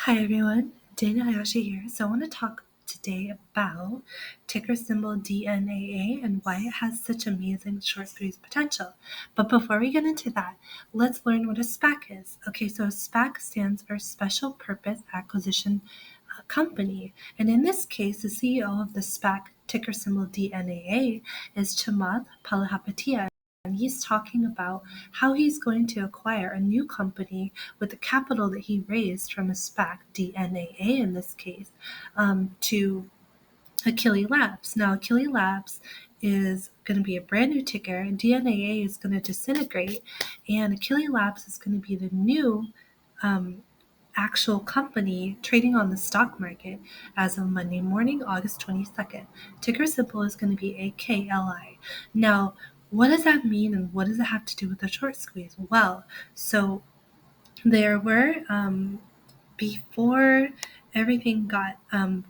Hi everyone, DNAA here. So I want to talk today about ticker symbol DNAA and why it has such amazing short squeeze potential. But before we get into that, let's learn what a SPAC is. Okay, so a SPAC stands for Special Purpose Acquisition Company. And in this case, the CEO of the SPAC ticker symbol DNAA is Chamath Palihapitiya. And he's talking about how he's going to acquire a new company with the capital that he raised from a SPAC, DNAA in this case, to Achille Labs. Now, Achille Labs is going to be a brand new ticker, and DNAA is going to disintegrate, and Achille Labs is going to be the new um, actual company trading on the stock market as of Monday morning, August 22nd. Ticker symbol is going to be AKLI. Now, what does that mean and what does it have to do with the short squeeze? Well, so there were, before everything got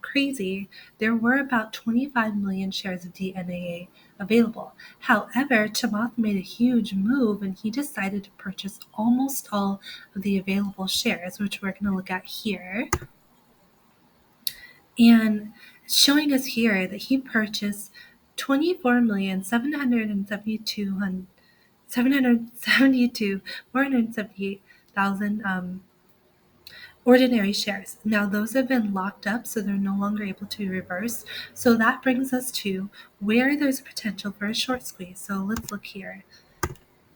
crazy, there were about 25 million shares of DNAA available. However, Chamath made a huge move and he decided to purchase almost all of the available shares, which we're going to look at here. And it's showing us here that he purchased 478,000 ordinary shares. Now those have been locked up, so they're no longer able to be reversed. So that brings us to where there's potential for a short squeeze. So let's look here.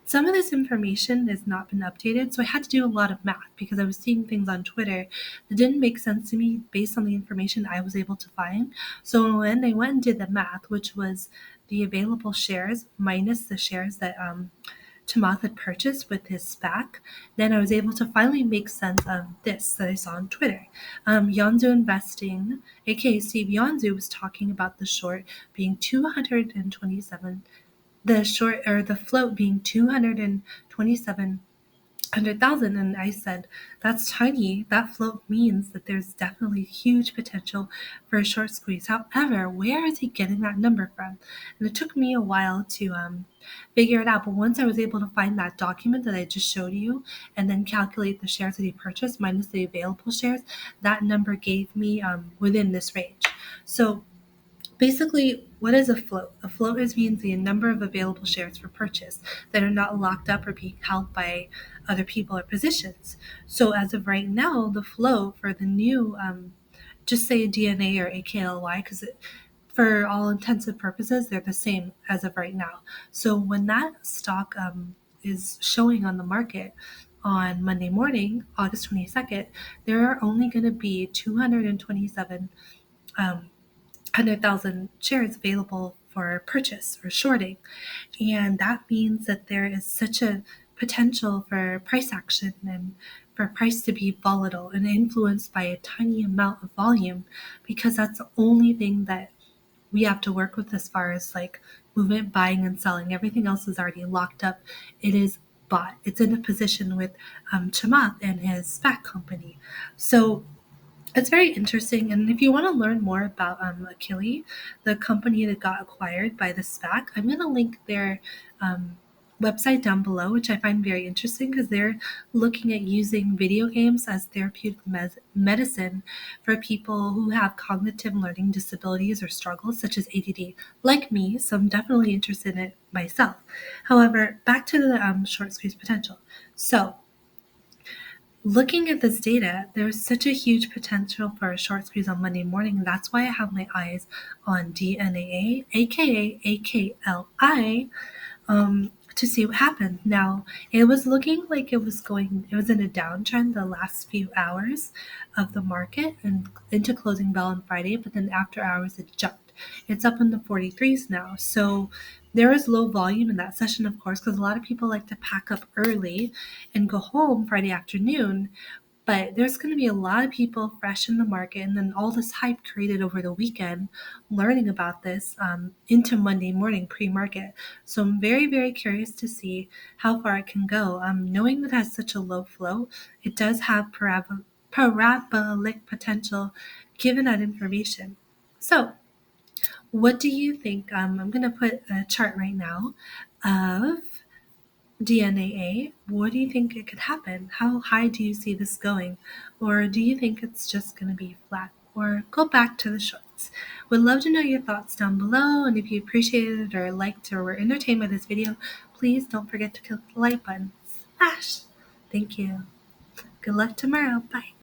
Some of this information has not been updated, so I had to do a lot of math because I was seeing things on Twitter that didn't make sense to me based on the information I was able to find. So when I went and did the math, which was the available shares minus the shares that Chamath had purchased with his SPAC, then I was able to finally make sense of this that I saw on Twitter. Yonzu Investing, aka Steve Yonzu, was talking about the short being 227, the float being 227,100,000, and I said that's tiny. That float means that there's definitely huge potential for a short squeeze. However, where is he getting that number from? And it took me a while to figure it out, but once I was able to find that document that I just showed you and then calculate the shares that he purchased minus the available shares, that number gave me within this range. So basically, what is a float? A float means the number of available shares for purchase that are not locked up or being held by other people or positions. So as of right now, the float for the new, just say DNA or AKLY, because for all intensive purposes, they're the same as of right now. So when that stock is showing on the market on Monday morning, August 22nd, there are only going to be 227 100,000 shares available for purchase or shorting. And that means that there is such a potential for price action and for price to be volatile and influenced by a tiny amount of volume, because that's the only thing that we have to work with as far as like movement, buying and selling. Everything else is already locked up. It is bought. It's in a position with Chamath and his SPAC company. So it's very interesting, and if you want to learn more about Achille, the company that got acquired by the SPAC, I'm going to link their website down below, which I find very interesting because they're looking at using video games as therapeutic medicine for people who have cognitive learning disabilities or struggles such as ADD, like me. So I'm definitely interested in it myself. However, back to the short squeeze potential. So looking at this data, there's such a huge potential for a short squeeze on Monday morning. That's why I have my eyes on DNAA, aka AKLI, to see what happened. Now, it was looking like it was in a downtrend the last few hours of the market and into closing bell on Friday, but then after hours it jumped. It's up in the 43s now. So there is low volume in that session, of course, because a lot of people like to pack up early and go home Friday afternoon. But there's going to be a lot of people fresh in the market, and then all this hype created over the weekend learning about this into Monday morning pre-market. So I'm very, very curious to see how far it can go. Knowing that it has such a low flow, it does have parabolic potential given that information. So what do you think? I'm going to put a chart right now of DNAA, what do you think it could happen? How high do you see this going? Or do you think it's just going to be flat? Or go back to the shorts. Would love to know your thoughts down below, and if you appreciated or liked or were entertained by this video, please don't forget to click the like button. Smash! Thank you. Good luck tomorrow. Bye.